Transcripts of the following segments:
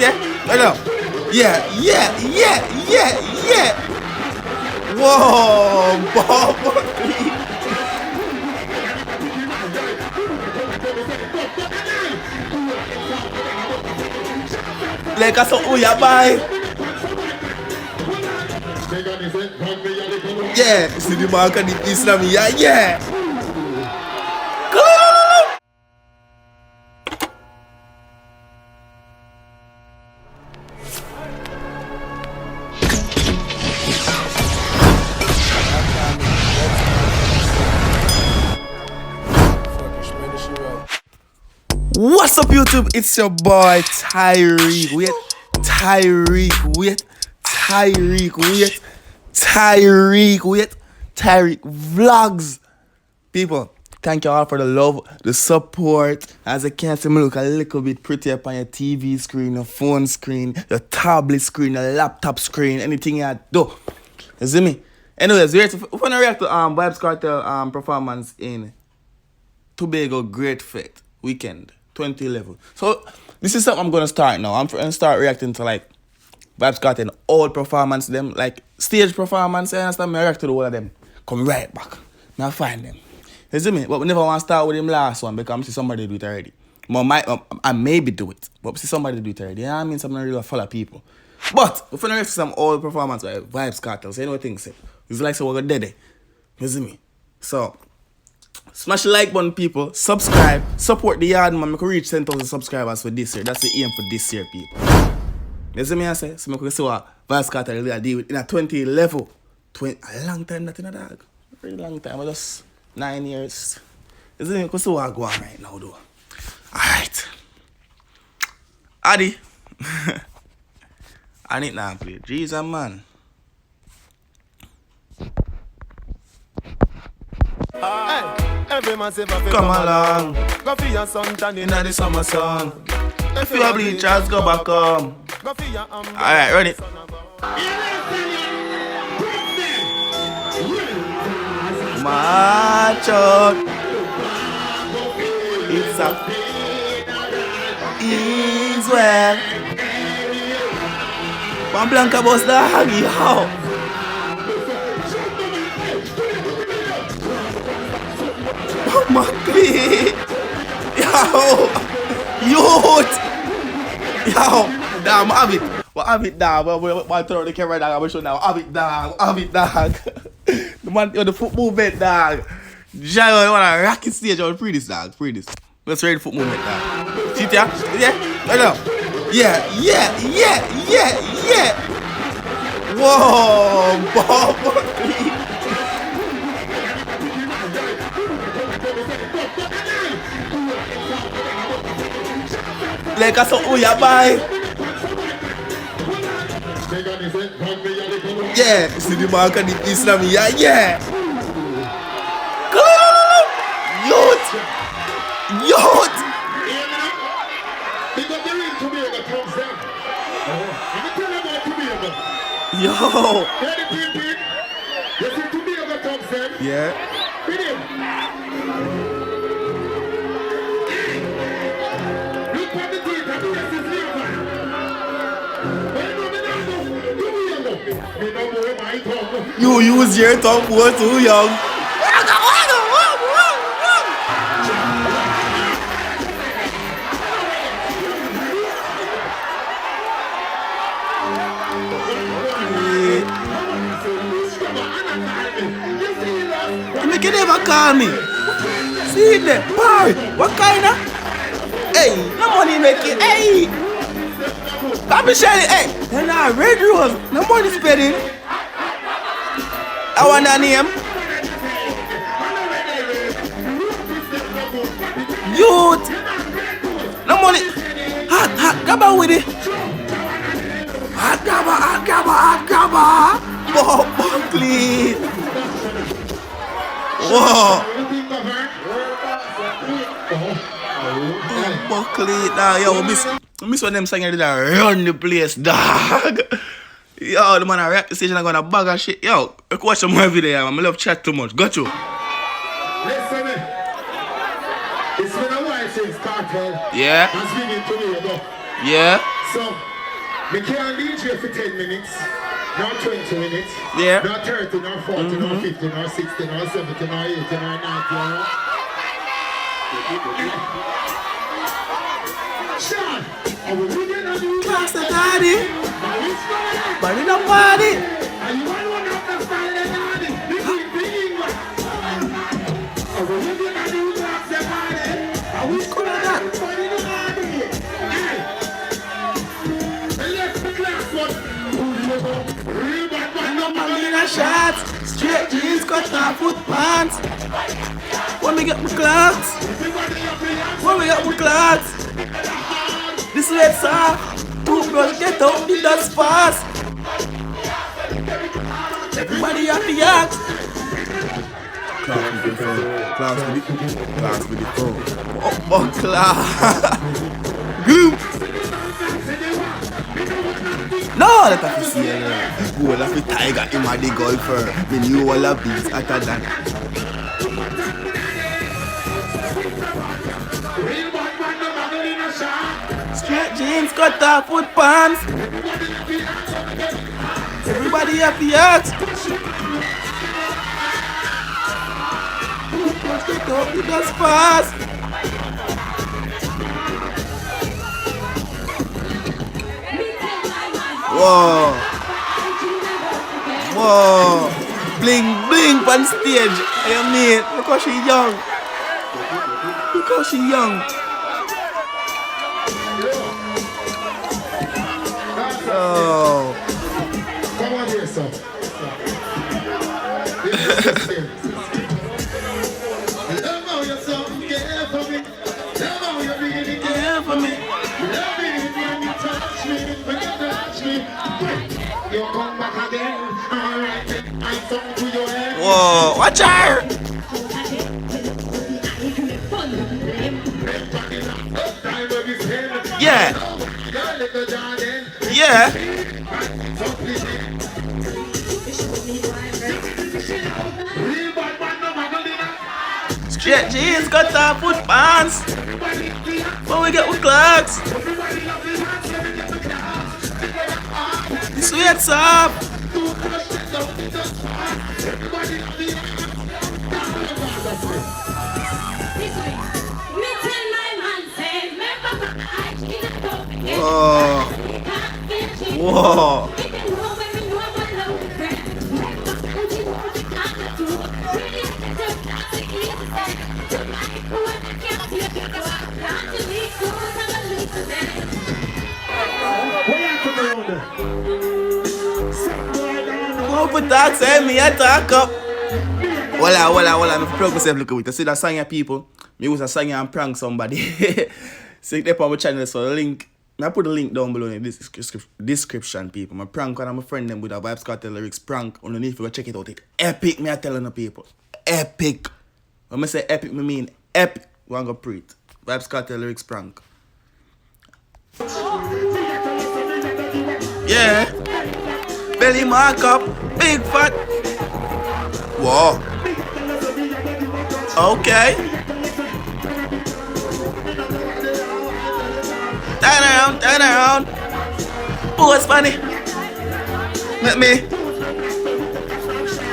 Yeah, I know. Yeah. Whoa, Bob. Like I saw you buy. Yeah, see the mark and the piece of me. Yeah. What's up, YouTube? It's your boy Tyrekejt. Tyrekevlogs. People, thank you all for the love, the support. As you can see, me look a little bit pretty up on your TV screen, your phone screen, your tablet screen, your laptop screen, anything you do. You see me? Anyways, we're going to react to Vybz Kartel performance in Tobago Great Fate Weekend 2011. So this is something I'm gonna start now. I'm gonna start reacting to like Vybz Kartel old performance, them like stage performance. I understand. I react to the all of them. Come right back. Now find them. You see me? But we never want to start with him last one because I see somebody do it already. I maybe do it, but I see somebody do it already. You know what I mean? Something really follow people. But we're gonna react to some old performance by Vybz Kartel. So you know what things say. It's like so we're gonna dead. You see me? So smash the like button, people. Subscribe. Support the yard, man. I can reach 10,000 subscribers for this year. That's the aim for this year, people. You see me, I say? So I can see what Vybz Kartel really deal with in a 20 level. A long time, not in a dog. A very long time. Just 9 years. You see me? I can see what I go on right now, though. Alright. Addy. I need now, please. Jesus, man. Every man say Come along. Go for your son tan in the summer sun. If you are bleachers, go back home. Alright, ready? March out. It's a Israel. One blanca boss dog, yo. Mackley! Yo! Youth! Yo! Damn, have it! What have it, dog? We'll turn on the camera, dog. I'm show now. Have it, dog. The man on the foot movement, dog. Jai, you want a rocket stage? I will free this, dog. Free this. Let's ready the foot movement, dog. See it, yeah? Right now. Yeah. Whoa! Bob Mackley! Like I saw you buy. Yeah, see the mark and the piece of me. Yeah. Youth. Yo. Yeah. You use your tongue for too young. You can never call me. See there, boy. What kind of? Hey, no money making. Hey. Papi Shelly, hey. They're not red rose. No money spending. I want that name. Youth. No money. Hot, grab on with it. Hot grabber. Bob Buckley. Whoa. Buckley. Nah, yo, miss when them singing did run the place, dog. Yo, the man I rap the station I gonna bag of shit. Yo, I watch some more video, man. I love chat too much. Got you. Listen, it's been a while since Kartel. Yeah. I'm speaking to you, yeah. So, Me can't DJ for 10 minutes, not 20 minutes, Yeah. not 30, not 40, not 50, not 60, not 70, not 80, not 90, Sean, are we really not doing Class the daddy. But in a party. Are you one of the Friday night? This is big one. Are we really not doing the party? Are we Cool like that. Malina shots, straight jeans, cut off foot pants. When we get my clocks, this sweats off. Toothbrush get out the dust fast. Everybody have the yacht. Class with the phone. Oh, class. Gloom. No, let us see it. Who will have a tiger in my golfer? The new all of these other than. Straight jeans, cut off foot pants. Everybody happy yacht. Get up, it does fast. Whoa. Whoa. Bling, bling on stage. Hey, mate. Look how she young. Look how she young. Oh. Come on here, son. Love how you're so care for me. Love how you're really care for me. Love me when you touch me, when you touch me. You come back again. Alright, I'm something to your head. Whoa. Watch her. Yeah. Yeah. Straight jeans, cut off foot pants. When we get with clocks. The sweats up. Whoa. Whoa. Put that say me a talk up. Walla. I'm plug myself look with. You see that song here, people? Me use a song here and prank somebody. See they on my channel, so the link. I put the link down below in this description, people. My prank one of my friend them with a Vybz Kartel lyrics prank. Underneath you go check it out. It epic, me I telling the people. Epic. When I say epic, me mean epic. We want to go pre it. Vybz Kartel lyrics prank. Yeah. Belly mark up, big fat. Whoa. Okay. Turn around. Pose funny. Let me.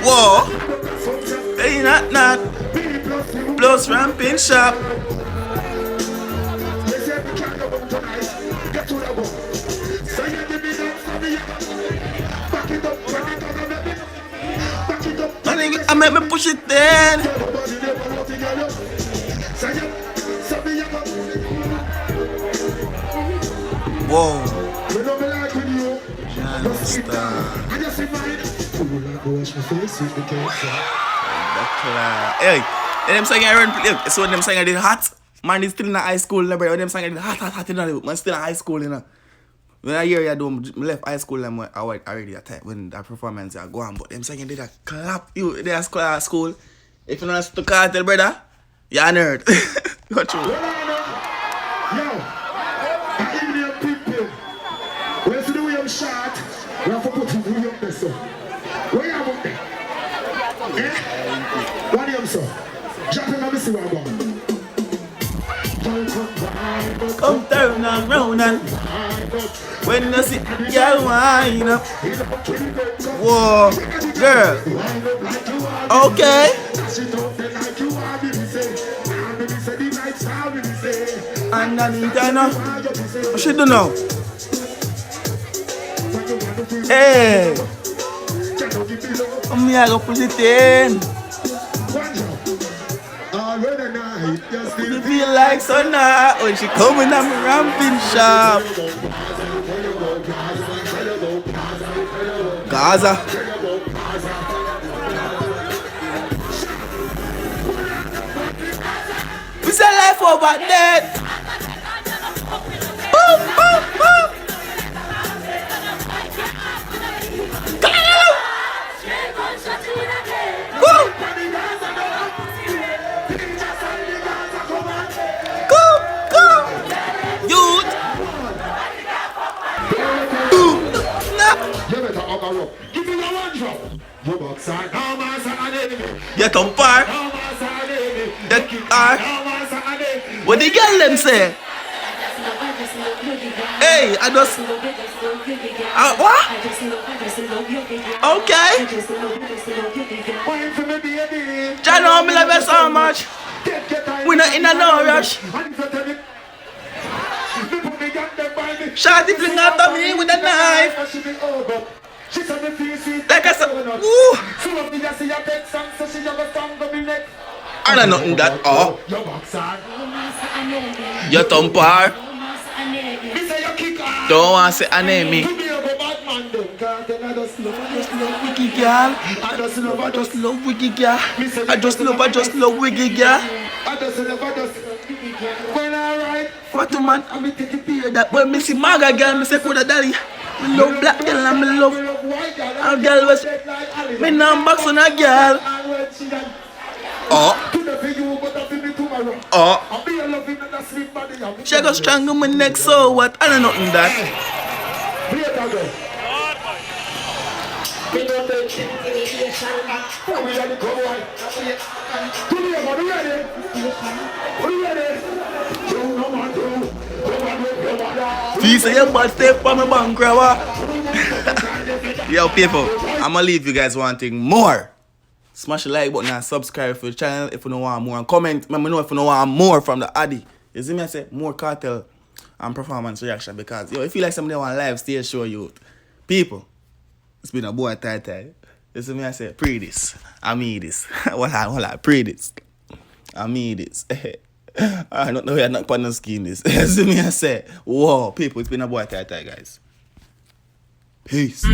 Whoa. Hey, not. Plus ramping sharp. I make me push it then. Whoa. Hey, them saying I run. So when them saying I did hot, man is still in high school. When them saying I did hot, man still in high school, you know. When I hear you do, left high school, I'm already at time when that performance I go on. But them saying did a clap you there at school. If you know to Kartel, brother, you're a nerd. Go through. Yo, Indian people, when you do your shot, we have to put you in your best. Where you have there? Eh? What do you say? Jump in and see what I'm going. Come down and round and When you see girl wine up. Whoa, girl. Okay. Underneath, I know. What she do now? Hey. Me, I go put it in. You feel like so now when she coming at me ramping sharp. Gaza. We say life over dead. Boom, boom, boom. You come par. What the girl them say? Hey, I just what? Okay. Jah know me love you so much. We not in a no rush. Shawty fling after me with a knife. Like I said, woo. I don't know nothing that oh. Your thumpar. Don't want to say enemy. I just love wiggy girl. I just love wiggy girl. I just love wiggy girl. What a man, I'm taking period that when me see Maga girl, me say for the daddy. Me love black girl and me love a girl was me now box on a girl. Oh. She go strangle my neck so what? I don't know nothing that. Please say your butt step on my bank grabber. Yo people, I'ma leave you guys wanting more. Smash the like button and subscribe for the channel if you don't want more, and comment. Let me know if you don't want more from the Addy. You see me, I say more cartel and performance reaction, because yo, if you like somebody want live stage show you people, it's been a boy Tyrekejt. You see me, I say pre this, I mean this. Hold on, pre this, I mean this. I don't know where I'm not putting skin this. You see me, I say whoa people, it's been a boy Tyrekejt, guys. Peace.